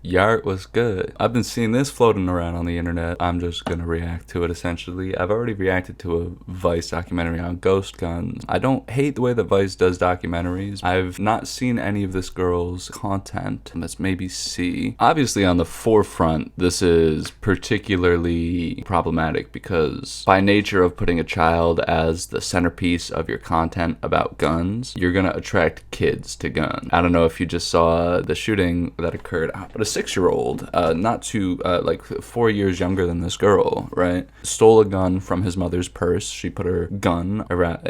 Yart was good. I've been seeing this floating around on the internet. I'm just gonna react to it essentially. I've already reacted to a Vice documentary on ghost guns. I don't hate the way that Vice does documentaries. I've not seen any of this girl's content. Let's maybe see. Obviously, on the forefront, this is particularly problematic because by nature of putting a child as the centerpiece of your content about guns, you're gonna attract kids to guns. I don't know if you just saw the shooting that occurred, but a 6-year-old, not too, like 4 years younger than this girl, right, stole a gun from his mother's purse. She put her gun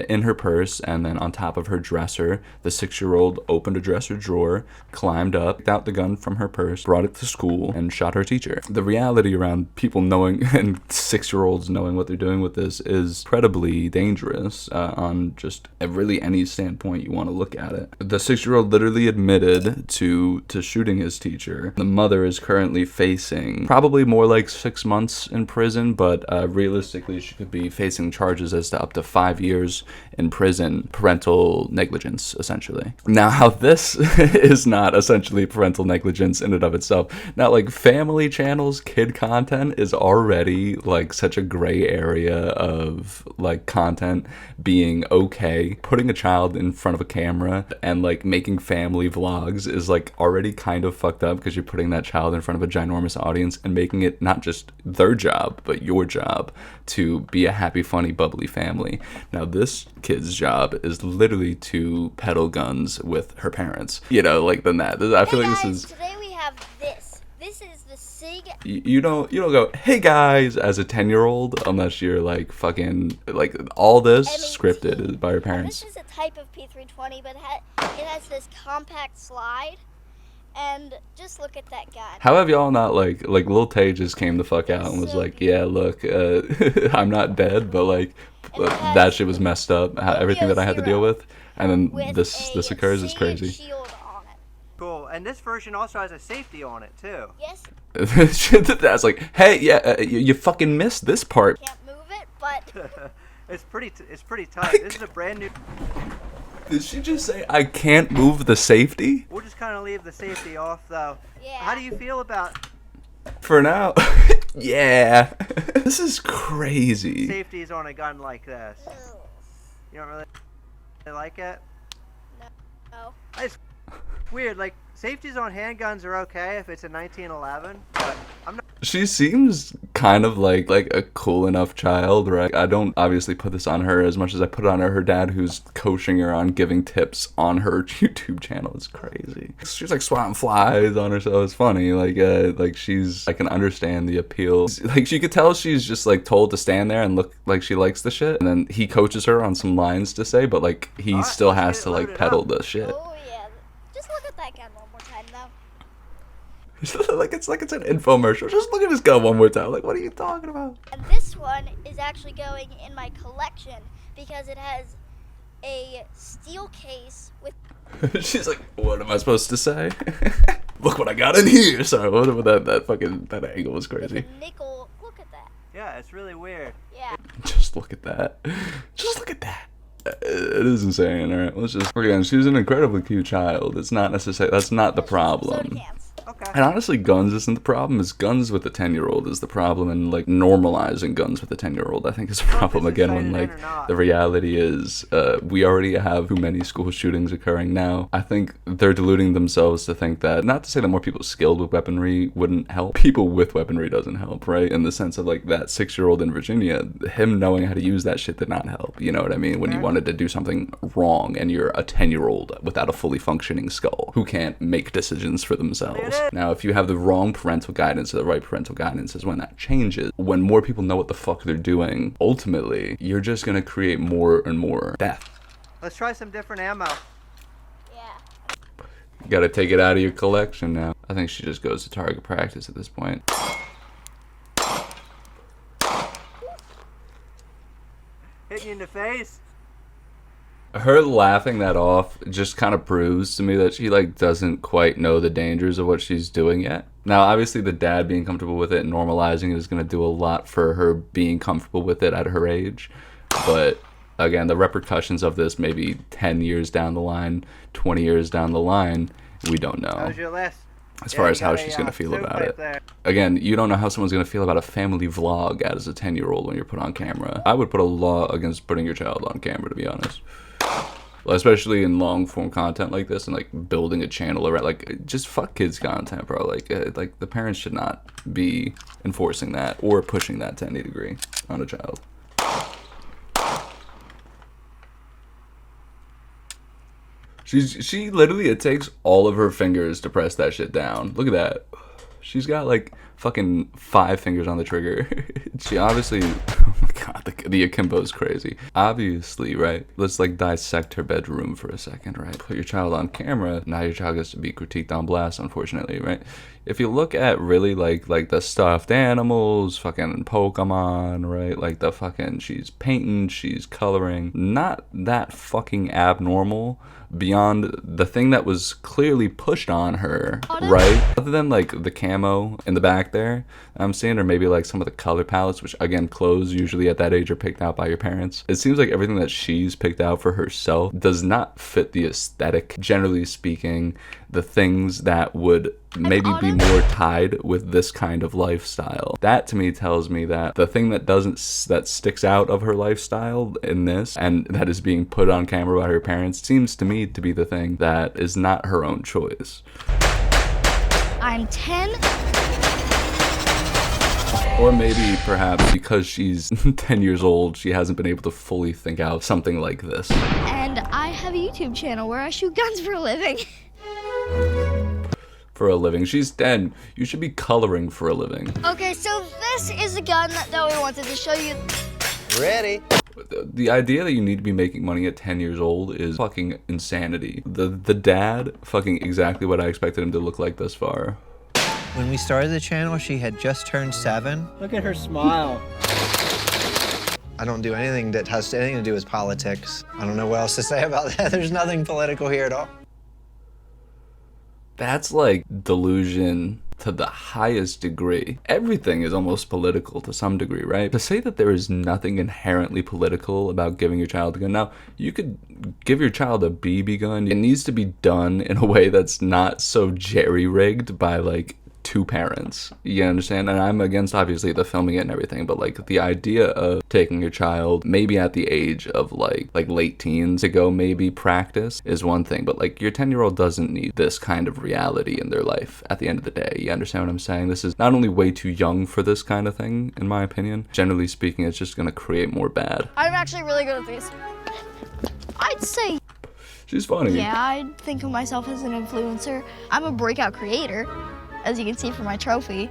in her purse, and then on top of her dresser, the 6-year-old opened a dresser drawer, climbed up, picked out the gun from her purse, brought it to school, and shot her teacher. The reality around people knowing, and 6-year-olds knowing what they're doing with this, is incredibly dangerous on just really any standpoint you want to look at it. The 6-year-old literally admitted to shooting his teacher. The mother is currently facing probably more like 6 months in prison, but realistically she could be facing charges as to up to 5 years in prison. Parental negligence, essentially. Now, how this is not essentially parental negligence in and of itself. Now, like, Family Channel's kid content is already like such a gray area of like content being okay. Putting a child in front of a camera and like making family vlogs is like already kind of fucked up because you're putting that child in front of a ginormous audience and making it not just their job but your job to be a happy, funny, bubbly family. Now, this kid's job is literally to peddle guns with her parents. You know, like than that. I feel like this is. Today we have this. This is the SIG. You don't go, hey guys, as a 10-year-old unless you're like fucking like all this scripted by your parents. This is a type of P320, but it has this compact slide. And just look at that gun. How have y'all not like Lil Tay just came the fuck out and was so like, yeah, look, I'm not dead, but like that shit was messed up. Everything that I had to deal with, and then this occurs is crazy. Shield on it. Cool, and this version also has a safety on it too. Yes. That's like, hey, yeah, you fucking missed this part. Can't move it, but it's pretty tight. This is a brand new. Did she just say I can't move the safety? We'll just kind of leave the safety off though. yeah. How do you feel about For now. Yeah. This is crazy. safeties on a gun like this? You don't really like it? No. It's weird. Like, safeties on handguns are okay if it's a 1911, but I'm not. She seems kind of like a cool enough child, right? I don't obviously put this on her as much as I put it on her dad, who's coaching her on giving tips on her YouTube channel. It's crazy. She's like swatting flies on herself. It's funny. Like she's, I can understand the appeal. Like, you could tell she's just like told to stand there and look like she likes the shit, and then he coaches her on some lines to say, but like he Alright, still let's has get to it like loaded peddle up. the shit. Oh yeah. Just look at that gun one more time, though. like it's an infomercial. Just look at this gun one more time. Like, what are you talking about? And this one is actually going in my collection because it has a steel case with She's like, what am I supposed to say? Look what I got in here. Sorry, what that angle was crazy. a nickel. Look at that. Yeah, it's really weird. Yeah. Just look at that. Just look at that. It is insane. All right, let's just. Again, she's an incredibly cute child. It's not necessarily. That's not the Soda problem. cans. Okay. And honestly, guns isn't the problem. It's guns with the 10-year-old is the problem, and like normalizing guns with the 10-year-old, I think, is a problem. Again, when like the reality is, we already have too many school shootings occurring now. I think they're deluding themselves to think that, not to say that more people skilled with weaponry wouldn't help. People with weaponry doesn't help, right? In the sense of like that 6-year-old in Virginia, him knowing how to use that shit did not help. You know what I mean? When you wanted to do something wrong, and you're a 10-year-old without a fully functioning skull who can't make decisions for themselves. Now, if you have the wrong parental guidance or the right parental guidance is when that changes. When more people know what the fuck they're doing, ultimately, you're just gonna create more and more death. Let's try some different ammo. Yeah. You gotta take it out of your collection now. I think she just goes to target practice at this point. Hit you in the face. Her laughing that off just kind of proves to me that she like doesn't quite know the dangers of what she's doing yet. Now, obviously, the dad being comfortable with it and normalizing it is going to do a lot for her being comfortable with it at her age. But again, the repercussions of this maybe 10 years down the line, 20 years down the line, we don't know. How's your last as Yeah, far you as how got she's a, going to feel soup about right it. there. Again, you don't know how someone's going to feel about a family vlog as a 10-year-old when you're put on camera. I would put a law against putting your child on camera, to be honest. Well, especially in long form content like this and like building a channel around, like, just fuck kids content, bro. Like the parents should not be enforcing that or pushing that to any degree on a child. She literally, it takes all of her fingers to press that shit down. Look at that. She's got like fucking 5 fingers on the trigger. She obviously, oh my god, the akimbo is crazy. Obviously, right? Let's like dissect her bedroom for a second, right? Put your child on camera. Now your child gets to be critiqued on blast, unfortunately, right? If you look at really like the stuffed animals, fucking Pokemon, right? Like the fucking, she's painting, she's coloring. Not that fucking abnormal beyond the thing that was clearly pushed on her, right? Other than like the camo in the back there, I'm seeing, or maybe like some of the color palettes, which again, clothes usually at that age are picked out by your parents. It seems like everything that she's picked out for herself does not fit the aesthetic, generally speaking, the things that would maybe be more tied with this kind of lifestyle. That to me tells me that the thing that sticks out of her lifestyle in this and that is being put on camera by her parents seems to me to be the thing that is not her own choice. I'm 10. Or maybe perhaps because she's 10 years old, she hasn't been able to fully think out something like this. And I have a YouTube channel where I shoot guns for a living. For a living. She's 10. You should be coloring for a living. Okay, so this is a gun that we wanted to show you. Ready? The idea that you need to be making money at 10 years old is fucking insanity. The dad, fucking exactly what I expected him to look like thus far. When we started the channel, she had just turned 7. Look at her smile. I don't do anything that has anything to do with politics. I don't know what else to say about that. There's nothing political here at all. That's like delusion to the highest degree. Everything is almost political to some degree, right? To say that there is nothing inherently political about giving your child a gun. Now, you could give your child a BB gun. It needs to be done in a way that's not so jerry-rigged by like 2 parents. You understand? And I'm against obviously the filming it and everything, but like the idea of taking your child maybe at the age of like late teens to go maybe practice is one thing, but like your 10-year-old doesn't need this kind of reality in their life at the end of the day. You understand what I'm saying? This is not only way too young for this kind of thing, in my opinion. Generally speaking, it's just gonna create more bad. I'm actually really good at these. I'd say, She's funny. yeah, I'd think of myself as an influencer. I'm a breakout creator, as you can see from my trophy.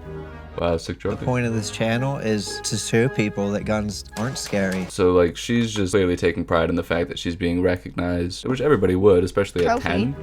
Wow, sick The trophy. point of this channel is to show people that guns aren't scary. So like she's just clearly taking pride in the fact that she's being recognized, which everybody would, especially at Trophy. 10.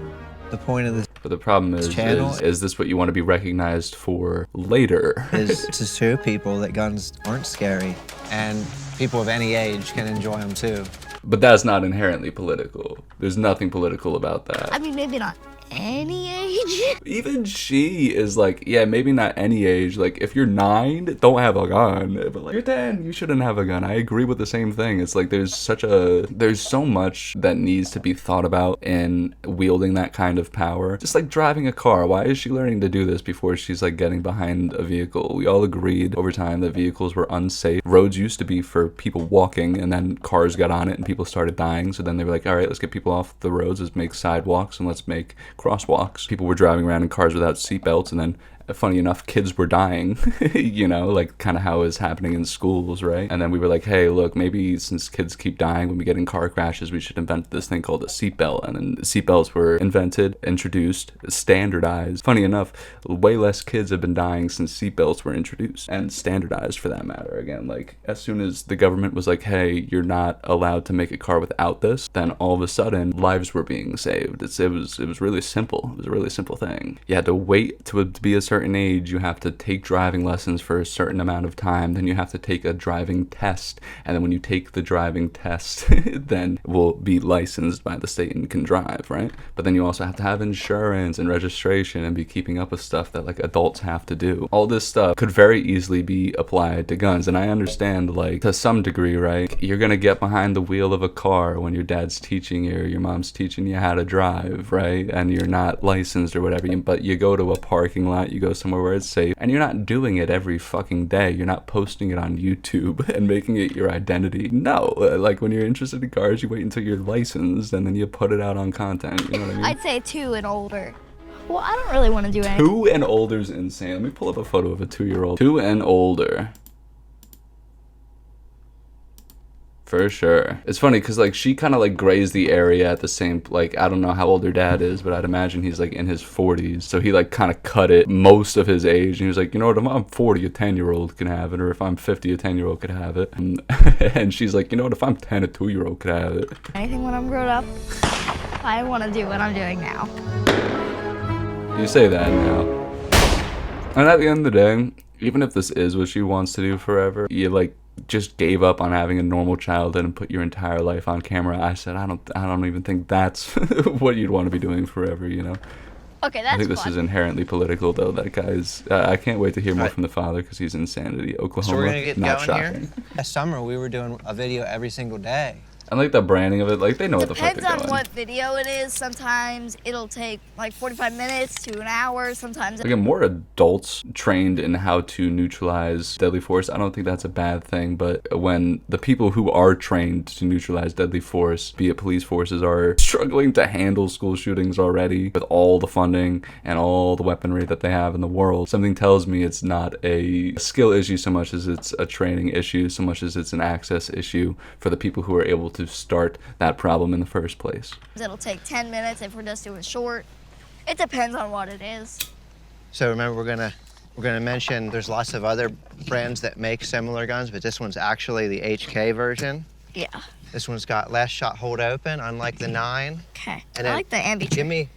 The point of this But the problem is, channel is this what you want to be recognized for later? is to show people that guns aren't scary, and people of any age can enjoy them too. But that's not inherently political. There's nothing political about that. I mean, maybe not any age. Even she is like, yeah, maybe not any age. Like, if you're 9, don't have a gun. But like, you're 10, you shouldn't have a gun. I agree with the same thing. It's like there's so much that needs to be thought about in wielding that kind of power. Just like driving a car. Why is she learning to do this before she's like getting behind a vehicle? We all agreed over time that vehicles were unsafe. Roads used to be for people walking, and then cars got on it and people started dying. So then they were like, all right, let's get people off the roads. Let's make sidewalks and let's make crosswalks. People were driving around in cars without seatbelts, and then funny enough, kids were dying, you know, like kind of how is happening in schools, right? And then we were like, hey, look, maybe since kids keep dying when we get in car crashes, we should invent this thing called a seatbelt. And then seatbelts were invented, introduced, standardized. Funny enough, way less kids have been dying since seatbelts were introduced and standardized, for that matter. Again, like as soon as the government was like, hey, you're not allowed to make a car without this, then all of a sudden lives were being saved. It was really simple. It was a really simple thing. You had to wait to be a certain certain age, you have to take driving lessons for a certain amount of time. Then you have to take a driving test. And then when you take the driving test, then will be licensed by the state and can drive, right? But then you also have to have insurance and registration and be keeping up with stuff that like adults have to do. All this stuff could very easily be applied to guns. And I understand, like, to some degree, right? You're gonna get behind the wheel of a car when your dad's teaching you or your mom's teaching you how to drive, right? And you're not licensed or whatever, but you go to a parking lot, you go somewhere where it's safe, and you're not doing it every fucking day. You're not posting it on YouTube and making it your identity. No, like when you're interested in cars, you wait until you're licensed and then you put it out on content. You know what I mean? I'd say 2 and older. Well, I don't really want to do anything. 2 and older's insane. Let me pull up a photo of a 2-year-old. 2 and older. For sure. It's funny because like she kind of like grazed the area at the same, like, I don't know how old her dad is, but I'd imagine he's like in his 40s. So he like kind of cut it most of his age. And he was like, you know what, if I'm 40, a 10-year-old can have it. Or if I'm 50, a 10-year-old could have it. And she's like, you know what, if I'm 10, a 2-year-old could have it. Anything when I'm grown up. I want to do what I'm doing now. You say that now. And at the end of the day, even if this is what she wants to do forever, you like just gave up on having a normal childhood and put your entire life on camera. I said, I don't even think that's what you'd want to be doing forever, you know? Okay, that's I think this is inherently political, though. That guy's... I can't wait to hear more from the father because he's insanity. Oklahoma, So we're gonna get not going shocking. here. Last summer we were doing a video every single day. I like the branding of it. Like, they know what the fuck Depends they're on doing. what video it is. Sometimes it'll take like 45 minutes to an hour. Sometimes Again, more adults trained in how to neutralize deadly force. I don't think that's a bad thing, but when the people who are trained to neutralize deadly force, be it police forces, are struggling to handle school shootings already with all the funding and all the weaponry that they have in the world, something tells me it's not a skill issue so much as it's a training issue, so much as it's an access issue for the people who are able to start that problem in the first place. it'll take 10 minutes if we're just doing short. It depends on what it is. So remember, we're gonna mention there's lots of other brands that make similar guns, but this one's actually the HK version. Yeah. This one's got last shot hold open, unlike the 9. Okay. And I then like the ambi.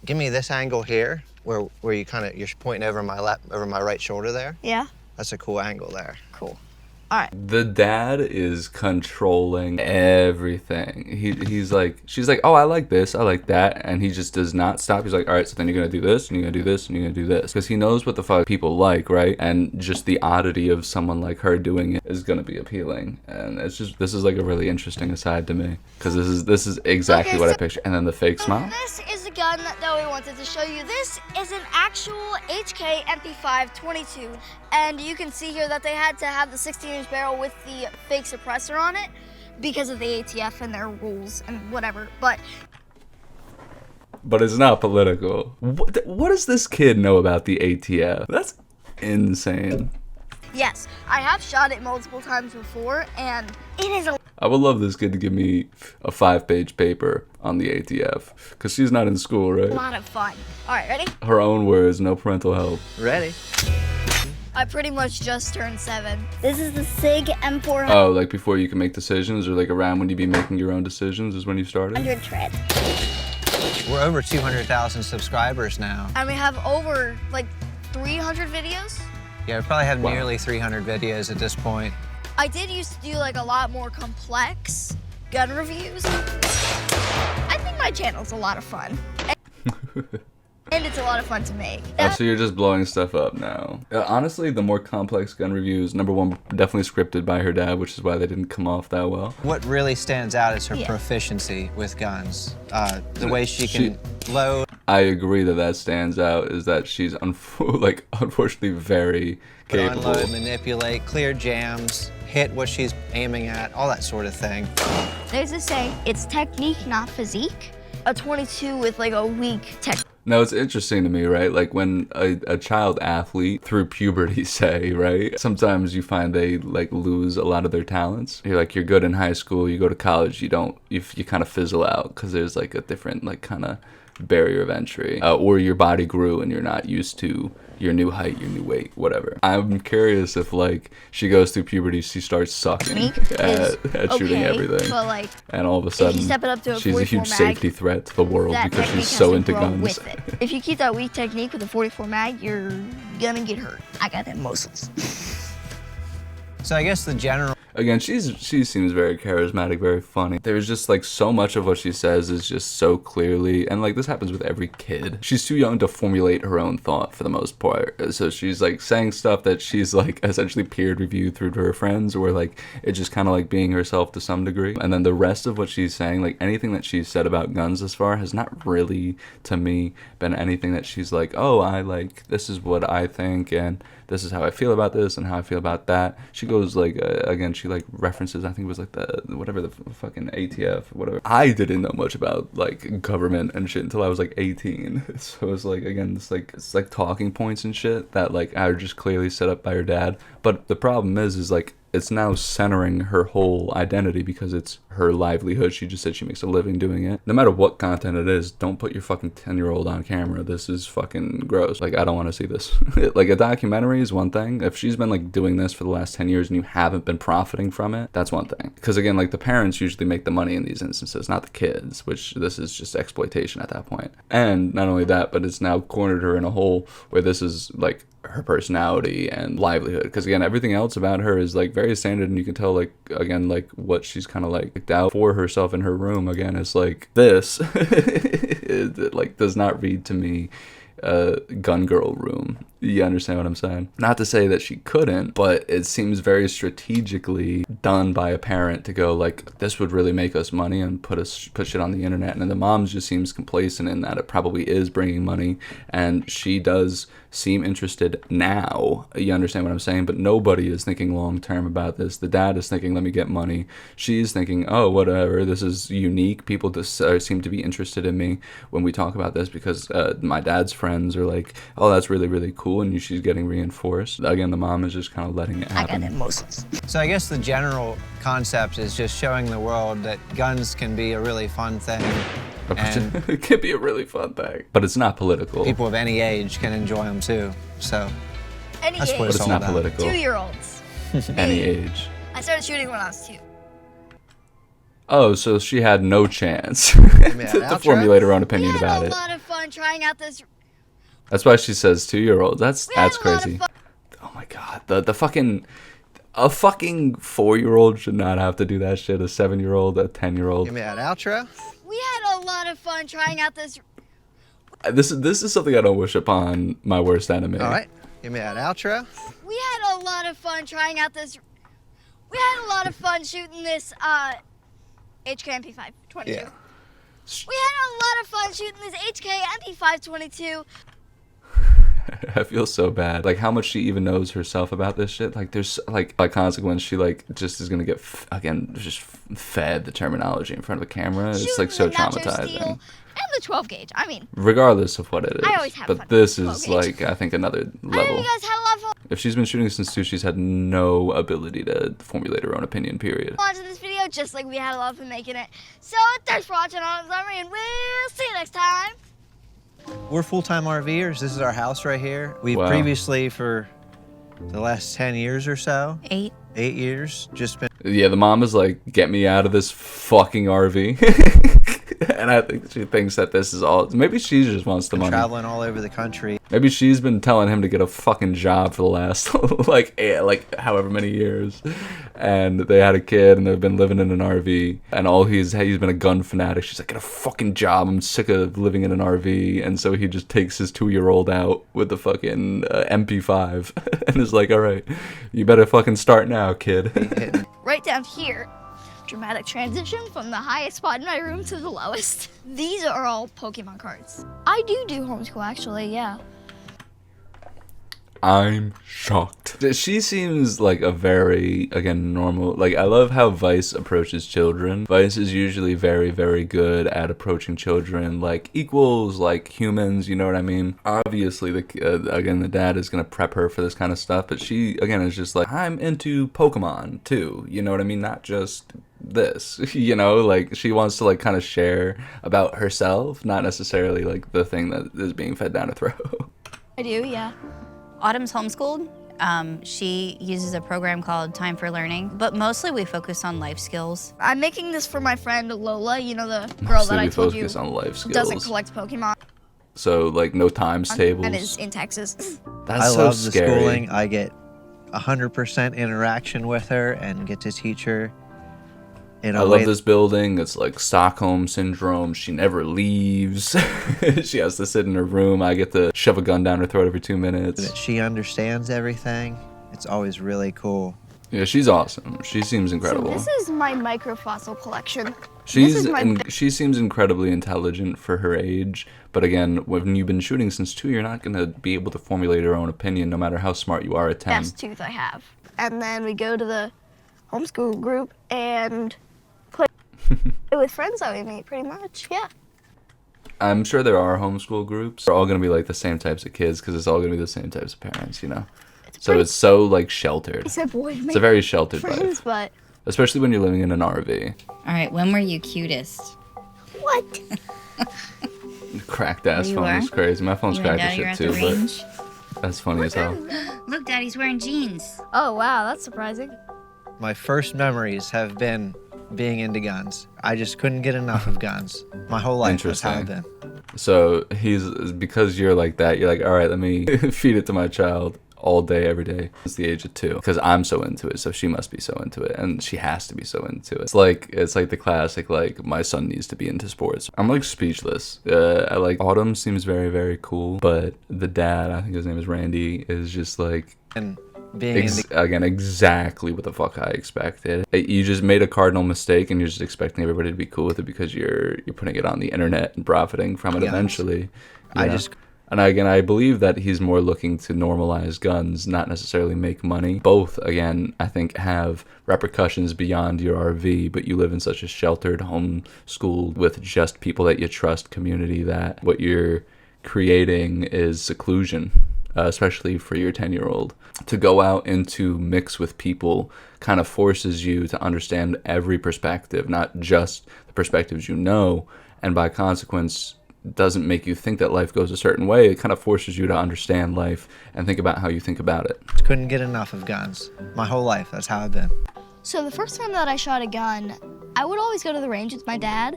Give me this angle here, where you you're pointing over my right shoulder there. Yeah. That's a cool angle there. Cool. The dad is controlling everything. He's like, she's like, oh, I like this, I like that, and he just does not stop. He's like, all right, so then you're gonna do this, and you're gonna do this, and you're gonna do this, because he knows what the fuck people like, right? And just the oddity of someone like her doing it is gonna be appealing, and it's just, this is like a really interesting aside to me, because this is exactly Okay, what I so- picture. And then the fake smile. This is a gun that we wanted to show you. This is an actual HK MP5 22, and you can see here that they had to have the 16-inch barrel with the fake suppressor on it because of the ATF and their rules and whatever. But It's not political. What does this kid know about the ATF? That's insane. yes, I have shot it multiple times before, and it is a I would love this kid to give me a 5-page paper on the ATF, because she's not in school, right? lot of fun. All right, ready? Her own words, no parental help. Ready? I pretty much just turned 7. This is the SIG M400 Oh, like before you can make decisions, or like around when you be making your own decisions is when you started? tread. We're over 200,000 subscribers now. And we have over like 300 videos. Yeah, we probably have Wow. nearly 300 videos at this point. I did used to do like a lot more complex gun reviews. I think my channel's a lot of fun. And it's a lot of fun to make. Oh, so you're just blowing stuff up now. Honestly, the more complex gun reviews, number one, definitely scripted by her dad, which is why they didn't come off that well. What really stands out is her Yeah. proficiency with guns. The way she can load. I agree that stands out, is that she's unfortunately very capable. Unload, manipulate, clear jams, hit what she's aiming at, all that sort of thing. There's a saying, it's technique, not physique. A 22 with like a weak tech. No, it's interesting to me, right? Like when a child athlete through puberty, say, right? Sometimes you find they like lose a lot of their talents. You're good in high school, you go to college, you kind of fizzle out because there's like a different like kind of barrier of entry, or your body grew and you're not used to your new height, your new weight, whatever. I'm curious if, like, she goes through puberty, she starts sucking at shooting everything, but like, and all of a sudden, step it up to a she's a 44 huge mag, safety threat to the world because she's so into guns. With it. If you keep that weak technique with a 44 mag, you're gonna get hurt. I got them muscles. So I guess the general... Again, she seems very charismatic, very funny. There's just like so much of what she says is just so clearly, and like this happens with every kid. She's too young to formulate her own thought for the most part. So she's like saying stuff that she's like essentially peer reviewed through to her friends, or like it's just kind of like being herself to some degree. And then the rest of what she's saying, like anything that she's said about guns thus far has not really, to me, been anything that she's like, oh, I like, this is what I think, and this is how I feel about this and how I feel about that. She goes like, again, she like references, I think it was like the fucking ATF, whatever. I didn't know much about like government and shit until I was like 18. So it's like, again, it's like talking points and shit that like are just clearly set up by her dad. But the problem is like, it's now centering her whole identity because it's her livelihood. She just said she makes a living doing it. No matter what content it is, don't put your fucking 10-year-old on camera. This is fucking gross. Like, I don't want to see this. Like, a documentary is one thing. If she's been, like, doing this for the last 10 years and you haven't been profiting from it, that's one thing. Because, again, like, the parents usually make the money in these instances, not the kids, which this is just exploitation at that point. And not only that, but it's now cornered her in a hole where this is, like, her personality and livelihood, because again, everything else about her is like very standard, and you can tell, like, again, like what she's kind of like picked out for herself in her room, again, is like this it like does not read to me gun girl room. You understand what I'm saying? Not to say that she couldn't, but it seems very strategically done by a parent to go like, this would really make us money, and put shit on the internet. And then the mom just seems complacent in that it probably is bringing money, and she does seem interested now. You understand what I'm saying? But nobody is thinking long term about this. The dad is thinking, let me get money. She's thinking, oh, whatever, this is unique. People just seem to be interested in me when we talk about this because my dad's friends are like, oh, that's really, really cool. And she's getting reinforced. Again, the mom is just kind of letting it happen. I got them muscles. So I guess the general concept is just showing the world that guns can be a really fun thing. And it can be a really fun thing, but it's not political. people of any age can enjoy them too. So Any that's age. what But it's it's all not about. political. 2-year-olds. Any age. I started shooting when I was 2. Oh, so she had no chance an to outro? formulate her own We opinion had about a it. lot of fun trying out this. That's why she says 2-year-olds. That's We had a lot of crazy. fun. Oh my god, the fucking a fucking 4-year-old should not have to do that shit. A 7-year-old, a 10-year-old. Give me that outro. We had a lot of fun trying out this. This is something I don't wish upon my worst enemy. All right. Give me that outro. We had a lot of fun trying out this. We had a lot of fun shooting this HK MP5 22. Yeah. We had a lot of fun shooting this HK MP5 22. I feel so bad. Like, how much she even knows herself about this shit. Like, there's, like, by consequence, she, like, just is gonna get, again, just fed the terminology in front of the camera. It's, like, so Shooting the nacho steel traumatizing. and the 12 gauge. I mean, Regardless of what it is. I always have fun But this with is, 12 gauge. like, I think another I know level. you guys had a lot of fun If she's been shooting since 2, she's had no ability to formulate her own opinion, period. watching this video, just like we had a lot of fun making it. So thanks for watching on Summer, and we'll see you next time. We're full-time RVers. This is our house right here. We've Wow. previously, for the last 10 years or so, 8. 8 years, just been Yeah, the mom is like, get me out of this fucking RV. And I think she thinks that this is all. Maybe she just wants the money. traveling all over the country. Maybe she's been telling him to get a fucking job for the last like however many years, and they had a kid and they've been living in an RV, and all he's been a gun fanatic. She's like, get a fucking job. I'm sick of living in an RV, and so he just takes his 2-year-old out with the fucking MP5 and is like, all right, you better fucking start now, kid. Right down here, dramatic transition from the highest spot in my room to the lowest. These are all Pokemon cards. I do homeschool, actually, yeah. I'm shocked. She seems like a very, again, normal, like, I love how Vice approaches children. Vice is usually very, very good at approaching children like equals, like humans, you know what I mean? Obviously, again, the dad is gonna prep her for this kind of stuff, but she, again, is just like, I'm into Pokemon too, you know what I mean? Not just this, you know, like she wants to like kind of share about herself, not necessarily like the thing that is being fed down her throat. I do, yeah. Autumn's homeschooled. She uses a program called Time for Learning, but mostly we focus on life skills. I'm making this for my friend Lola, you know, the girl Mostly that I we told you focus on life skills. doesn't collect Pokemon So like no times tables. and is in Texas. That's I so love the scary. schooling. I get 100% interaction with her and get to teach her in I a love way this building. It's like Stockholm syndrome. She never leaves. She has to sit in her room. I get to shove a gun down her throat every 2 minutes. that she understands everything. It's always really cool. Yeah, she's awesome. She seems incredible. So this is my microfossil collection. She seems incredibly intelligent for her age. But again, when you've been shooting since 2, you're not gonna be able to formulate your own opinion, no matter how smart you are at 10. Best tooth I have. And then we go to the homeschool group and play with friends that we meet, pretty much. Yeah. I'm sure there are homeschool groups. They're all gonna be like the same types of kids because it's all gonna be the same types of parents, you know. So it's so like sheltered. He said, boy, It's a very sheltered friends, life, but especially when you're living in an RV. All right, when were you cutest? what? Cracked ass There you phone are. is crazy. My phone's You and cracked as Daddy are shit at the too, range. but that's funny as hell. Look, Daddy's wearing jeans. Oh, wow, that's surprising. My first memories have been being into guns. I just couldn't get enough of guns. My whole life that's how I've been. So because you're like that, you're like, all right, let me feed it to my child all day, every day. It's the age of 2 because I'm so into it, so she must be so into it, and she has to be so into it. It's like the classic, like, my son needs to be into sports. I'm like speechless. I like Autumn seems very, very cool, but the dad, I think his name is Randy, is just like And being into again exactly what the fuck I expected. You just made a cardinal mistake, and you're just expecting everybody to be cool with it because you're putting it on the internet and profiting from it Yes. eventually. you I know? just And again, I believe that he's more looking to normalize guns, not necessarily make money. Both, again, I think have repercussions beyond your RV, but you live in such a sheltered home school with just people that you trust community that what you're creating is seclusion, especially for your 10-year-old. To go out and to mix with people kind of forces you to understand every perspective, not just the perspectives you know, and by consequence, doesn't make you think that life goes a certain way. It kind of forces you to understand life and think about how you think about it. couldn't get enough of guns. My whole life, that's how I've been. So the first time that I shot a gun, I would always go to the range with my dad,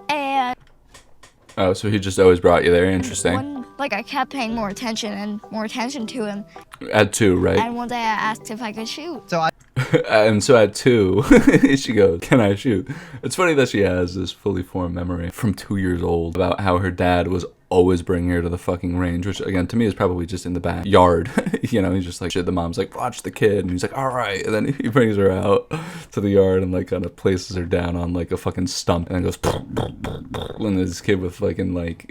and Oh, so he just always brought you there. Interesting. I kept paying more attention to him, At 2, right? and one day I asked if I could shoot. So I And so at 2, she goes, "Can I shoot?" It's funny that she has this fully formed memory from 2 years old about how her dad was always bringing her to the fucking range, which again to me is probably just in the backyard. You know, he's just like, shit, the mom's like, watch the kid, and he's like, all right, and then he brings her out to the yard and like kind of places her down on like a fucking stump and then goes, and this kid with fucking like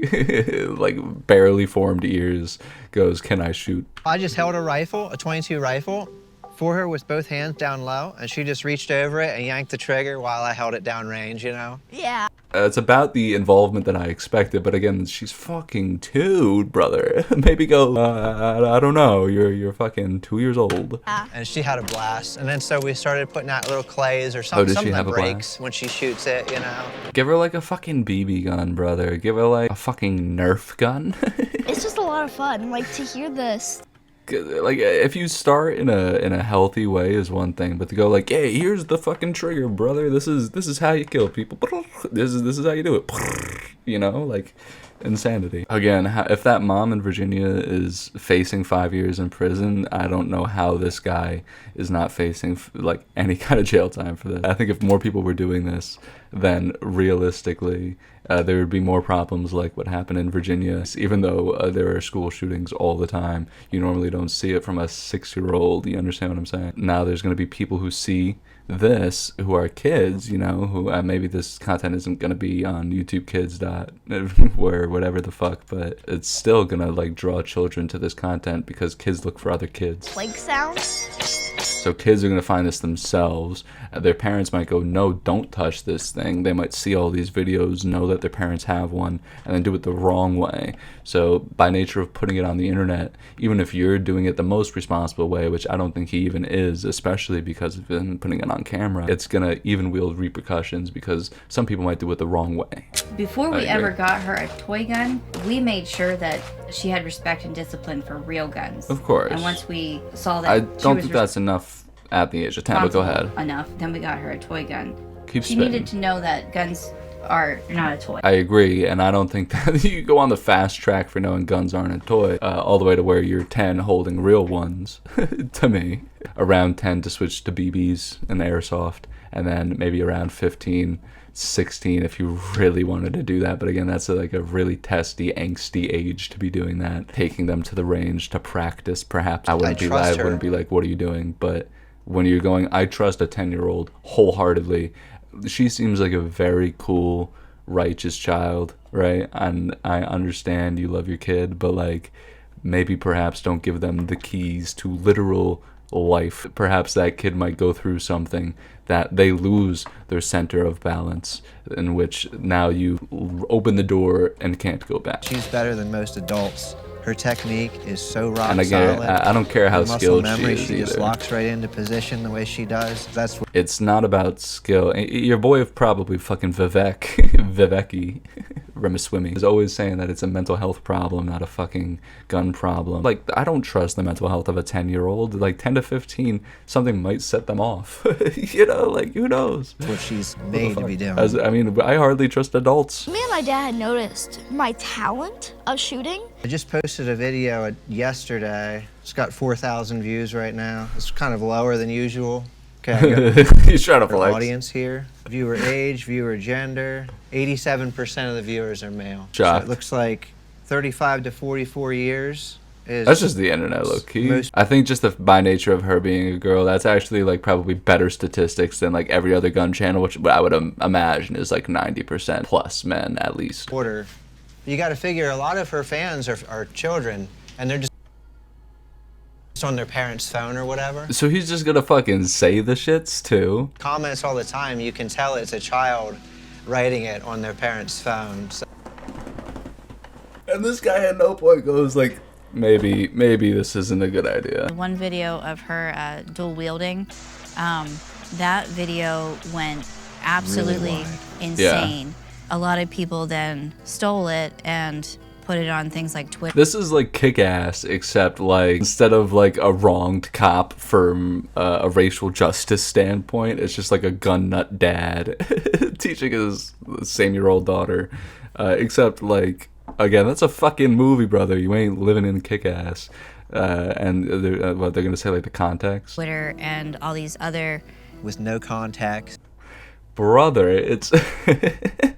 like barely formed ears goes, "Can I shoot?" I just held a rifle, a .22 rifle, for her with both hands down low, and she just reached over it and yanked the trigger while I held it down range, you know? Yeah. It's about the involvement that I expected, but again, she's fucking 2, brother. Maybe go, I don't know, you're fucking 2 years old. And she had a blast. And then so we started putting out little clays or Oh, something. did Something she have that a breaks when she shoots it, you know? Give her like a fucking BB gun, brother. Give her like a fucking Nerf gun. It's just a lot of fun, like, to hear this. Like, if you start in a healthy way is one thing, but to go like, hey, here's the fucking trigger, brother. This is how you kill people. This is how you do it. You know, like insanity. Again, if that mom in Virginia is facing 5 years in prison, I don't know how this guy is not facing like any kind of jail time for this. I think if more people were doing this, then realistically, there would be more problems like what happened in Virginia. Even though there are school shootings all the time, you normally don't see it from a 6-year-old. You understand what I'm saying? Now there's going to be people who see this, who are kids, you know, who maybe this content isn't going to be on YouTube Kids where whatever the fuck, but it's still going to like draw children to this content because kids look for other kids. Plague sounds. So kids are going to find this themselves. Their parents might go, no, don't touch this thing. They might see all these videos, know that their parents have one, and then do it the wrong way. So by nature of putting it on the internet, even if you're doing it the most responsible way, which I don't think he even is, especially because of him putting it on camera, it's going to even wield repercussions because some people might do it the wrong way. Before we I agree. ever got her a toy gun, we made sure that she had respect and discipline for real guns. Of course. And once we saw that I she don't was think that's enough at the age of 10, but go ahead. enough, then we got her a toy gun. Keep She spitting. needed to know that guns are not a toy. I agree, and I don't think that you go on the fast track for knowing guns aren't a toy, all the way to where you're 10 holding real ones, to me. Around 10 to switch to BBs and airsoft, and then maybe around 15, 16 if you really wanted to do that. But again, that's like a really testy, angsty age to be doing that. Taking them to the range to practice, perhaps. I wouldn't be like, what are you doing? But when you're going, I trust a 10-year-old wholeheartedly. She seems like a very cool, righteous child, right? And I understand you love your kid, but like maybe perhaps don't give them the keys to literal life. Perhaps that kid might go through something that they lose their center of balance, in which now you open the door and can't go back. She's better than most adults. Her technique is so rock And again, solid. I don't care how Her muscle skilled memory, she is she just either. locks right into position the way she does. That's what It's not about skill. Your boy probably fucking Viveki Ramaswamy is always saying that it's a mental health problem, not a fucking gun problem. Like, I don't trust the mental health of a 10-year-old. Like, 10 to 15, something might set them off. You know, like, who knows? what she's made to be doing. I hardly trust adults. Me and my dad had noticed my talent of shooting. I just posted a video yesterday. It's got 4,000 views right now. It's kind of lower than usual. Okay, I got He's trying to our flex. audience here. Viewer age, viewer gender. 87% of the viewers are male. Shocked. So it looks like 35 to 44 years is... That's just the internet, low key. I think just by nature of her being a girl, that's actually like probably better statistics than like every other gun channel, which I would imagine is like 90% plus men at least. order. You got to figure a lot of her fans are children, and they're just on their parents' phone or whatever. So he's just gonna fucking say the shits too. Comments all the time. You can tell it's a child writing it on their parents' phone. So And this guy at no point goes like, maybe this isn't a good idea. One video of her dual wielding, that video went absolutely insane. A lot of people then stole it and put it on things like Twitter. This is like Kick-Ass, except like instead of like a wronged cop from a racial justice standpoint, it's just like a gun nut dad teaching his same-year-old daughter. Except like, again, that's a fucking movie, brother. You ain't living in Kick-Ass. And they're gonna say like the context. Twitter and all these other with no contacts. Brother, it's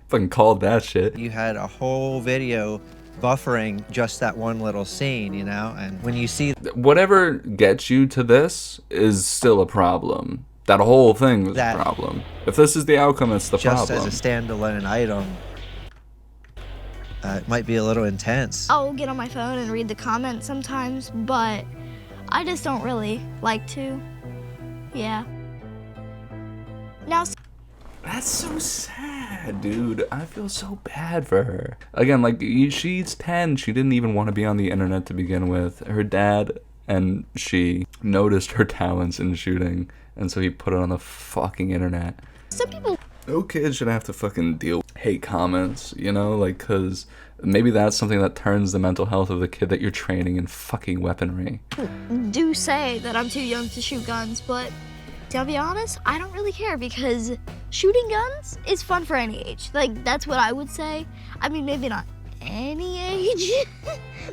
fucking called that shit. You had a whole video buffering just that one little scene, you know? And when you see Whatever gets you to this is still a problem. That whole thing was That- a problem. If this is the outcome, it's the just problem. as a standalone item, it might be a little intense. I'll get on my phone and read the comments sometimes, but I just don't really like to. Yeah. Now, That's so sad, dude. I feel so bad for her. Again, like, she's 10. She didn't even want to be on the internet to begin with. Her dad and she noticed her talents in shooting, and so he put it on the fucking internet. some people No kid should have to fucking deal with hate comments, you know? Like, because maybe that's something that turns the mental health of the kid that you're training in fucking weaponry. do say that I'm too young to shoot guns, but to be honest, I don't really care because shooting guns is fun for any age. Like, that's what I would say. I mean, maybe not any age,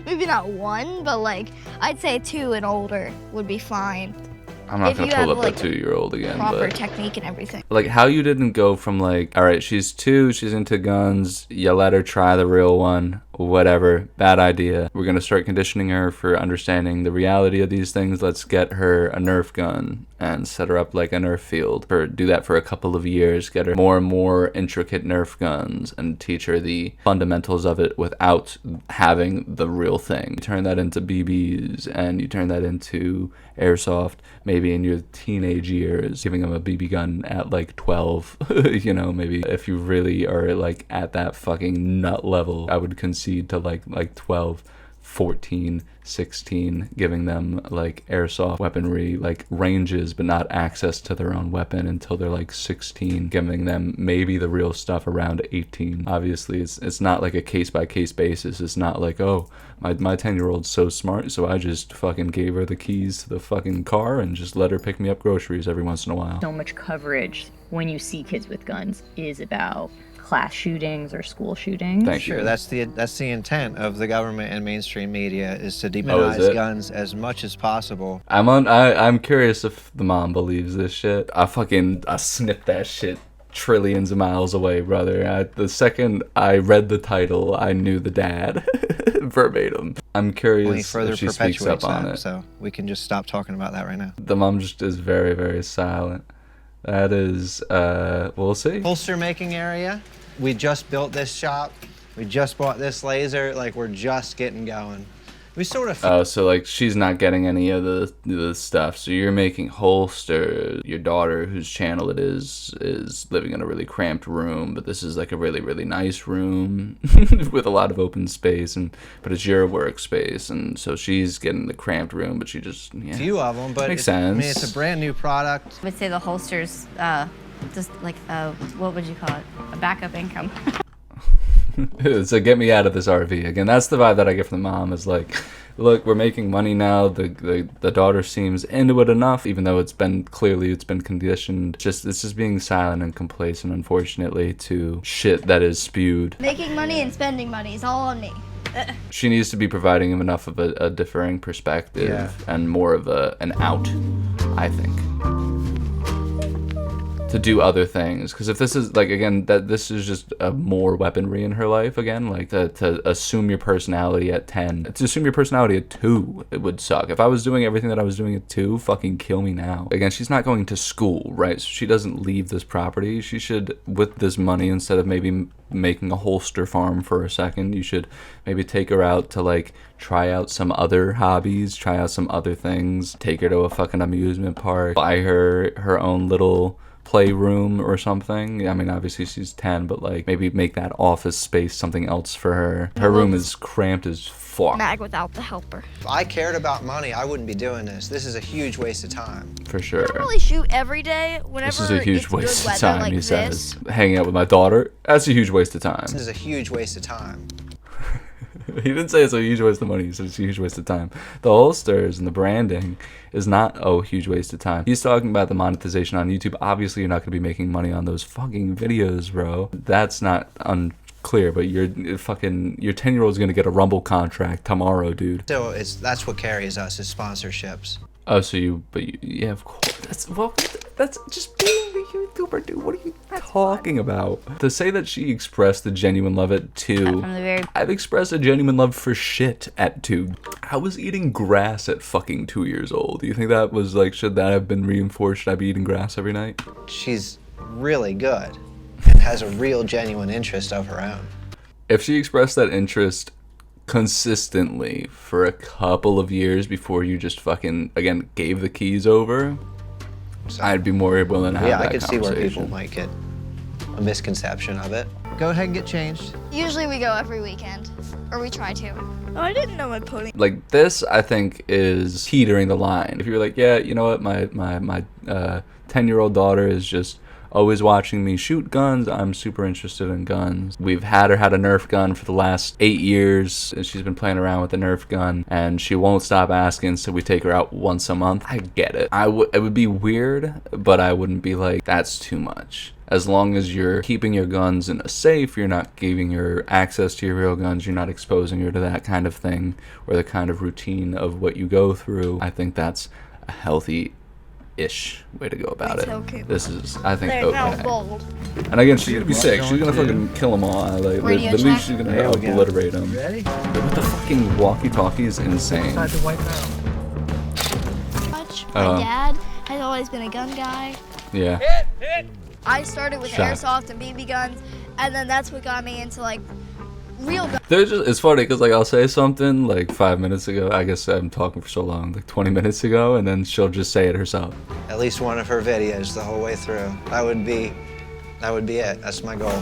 maybe not one, but like, I'd say 2 and older would be fine. I'm not If gonna you pull have, up like, that 2-year-old again, Proper but technique and everything. like how you didn't go from like, all right, she's 2, she's into guns, you let her try the real one, whatever, bad idea. We're gonna start conditioning her for understanding the reality of these things. Let's get her a Nerf gun and set her up like a Nerf field. Do that for a couple of years, get her more and more intricate Nerf guns and teach her the fundamentals of it without having the real thing. You turn that into BBs and you turn that into airsoft, maybe in your teenage years, giving them a BB gun at like 12, you know, maybe if you really are like at that fucking nut level, I would concede to like 12, 14, 16, giving them like airsoft weaponry, like ranges, but not access to their own weapon until they're like 16, giving them maybe the real stuff around 18. Obviously, it's not like a case-by-case basis. It's not like, oh, my 10-year-old's so smart, so I just fucking gave her the keys to the fucking car and just let her pick me up groceries every once in a while. So much coverage when you see kids with guns is about class shootings or school shootings. Thank you. Sure, that's the intent of the government and mainstream media, is to demonize guns as much as possible. I'm curious if the mom believes this shit. I snipped that shit trillions of miles away, brother. The second I read the title, I knew the dad verbatim. I'm curious if she speaks up on it. So we can just stop talking about that right now. The mom just is very, very silent. That is, we'll see. Holster making area. We just built this shop. We just bought this laser. Like, we're just getting going. We sort of... Oh, so like she's not getting any of the stuff. So you're making holsters. Your daughter, whose channel it is living in a really cramped room, but this is like a really, really nice room with a lot of open space, but it's your workspace, and so she's getting the cramped room, but she just, yeah. Few of them, but makes sense. I mean, it's a brand new product. I would say the holsters, just like what would you call it? A backup income. So get me out of this RV. Again, that's the vibe that I get from the mom, is like, look, we're making money now. The daughter seems into it enough, even though it's been conditioned. It's just being silent and complacent, unfortunately, to shit that is spewed. Making money and spending money is all on me. She needs to be providing him enough of a differing perspective and more of an out, I think, to do other things. Because if this is like, again, that this is just more weaponry in her life, again, like to assume your personality at 10, to assume your personality at 2, it would suck. If I was doing everything that I was doing at 2, fucking kill me now. Again, she's not going to school, right? So she doesn't leave this property. She should, with this money, instead of maybe making a holster farm for a second, you should maybe take her out to like try out some other hobbies, try out some other things, take her to a fucking amusement park, buy her own little playroom or something. I mean, obviously she's 10, but like maybe make that office space something else for her. Her room is cramped as fuck. Mag without the helper. If I cared about money, I wouldn't be doing this. This is a huge waste of time. For sure. I don't really shoot every day. Whenever This is a huge it's waste good of time, like he this. says. Hanging out with my daughter, that's a huge waste of time. This is a huge waste of time. He didn't say it's a huge waste of money, he said it's a huge waste of time. The holsters and the branding is not a huge waste of time. He's talking about the monetization on YouTube. Obviously, you're not going to be making money on those fucking videos, bro. That's not unclear, but your 10-year-old's going to get a Rumble contract tomorrow, dude. Still, that's what carries us, is sponsorships. Oh, so yeah, of course. That's just being a YouTuber, dude. What are you talking about? To say that she expressed the genuine love at 2, I've expressed a genuine love for shit at 2. I was eating grass at fucking 2 years old. Do you think that was like, should that have been reinforced? Should I be eating grass every night? She's really good and has a real genuine interest of her own. If she expressed that interest consistently for a couple of years before you just fucking, again, gave the keys over, So, I'd be more willing to have that I could see where people conversation. might get a misconception of it. Go ahead and get changed. Usually we go every weekend, or we try to. Oh, I didn't know my pony. Like, this, I think, is teetering the line. If you're like, yeah, you know what, my 10-year-old daughter is just always watching me shoot guns, I'm super interested in guns. We've had her had a Nerf gun for the last 8 years, and she's been playing around with the Nerf gun, and she won't stop asking, so we take her out once a month. I get it. It would be weird, but I wouldn't be like, that's too much. As long as you're keeping your guns in a safe, you're not giving her access to your real guns, you're not exposing her to that kind of thing, or the kind of routine of what you go through, I think that's a healthy ish way to go about Retail it. cable. This is, I think, They're now okay. gold. And again, she's gonna be sick. She's gonna fucking kill them all. Like, Radio at least check. she's gonna There we go. obliterate them. Ready? But the fucking walkie-talkie is insane. Inside the white barrel. My dad has always been a gun guy. Yeah. I started with Shot. airsoft and BB guns, and then that's what got me into like real guns. It's funny because like I'll say something like 5 minutes ago. I guess I'm talking for so long, like 20 minutes ago, and then she'll just say it herself. At least one of her videos the whole way through. That would be it. That's my goal.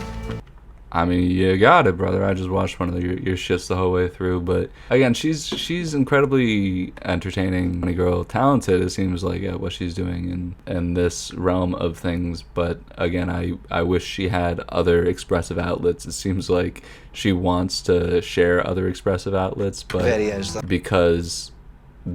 I mean, you got it, brother. I just watched one of your shits the whole way through. But again, she's incredibly entertaining, funny girl, talented. It seems like at what she's doing in this realm of things. But again, I wish she had other expressive outlets. It seems like she wants to share other expressive outlets, but Videos. because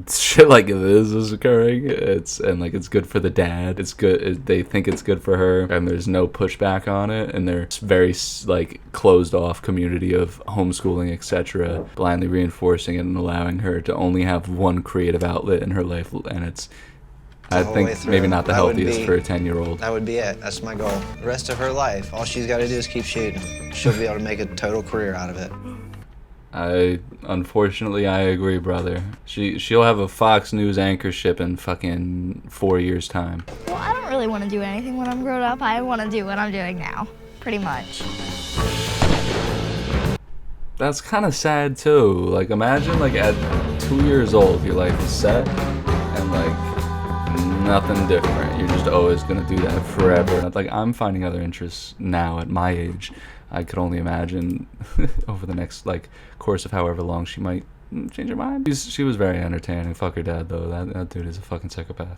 shit like this is occurring, it's good for the dad, it's good, they think it's good for her, and there's no pushback on it, and they're very like closed off community of homeschooling, etc., blindly reinforcing it and allowing her to only have one creative outlet in her life, and it's, I whole way think, through. maybe not the That would healthiest be- for a 10-year-old. That would be it. That's my goal. The rest of her life, all she's got to do is keep shooting. She'll be able to make a total career out of it. Unfortunately, I agree, brother. She'll have a Fox News anchorship in fucking 4 years' time. Well, I don't really want to do anything when I'm grown up. I want to do what I'm doing now, pretty much. That's kind of sad too. Like, imagine like at 2 years old, your life is set, and like nothing different. You're just always gonna do that forever. Like, I'm finding other interests now at my age. I could only imagine over the next like course of however long she might change her mind. She was very entertaining. Fuck her dad though. That dude is a fucking psychopath.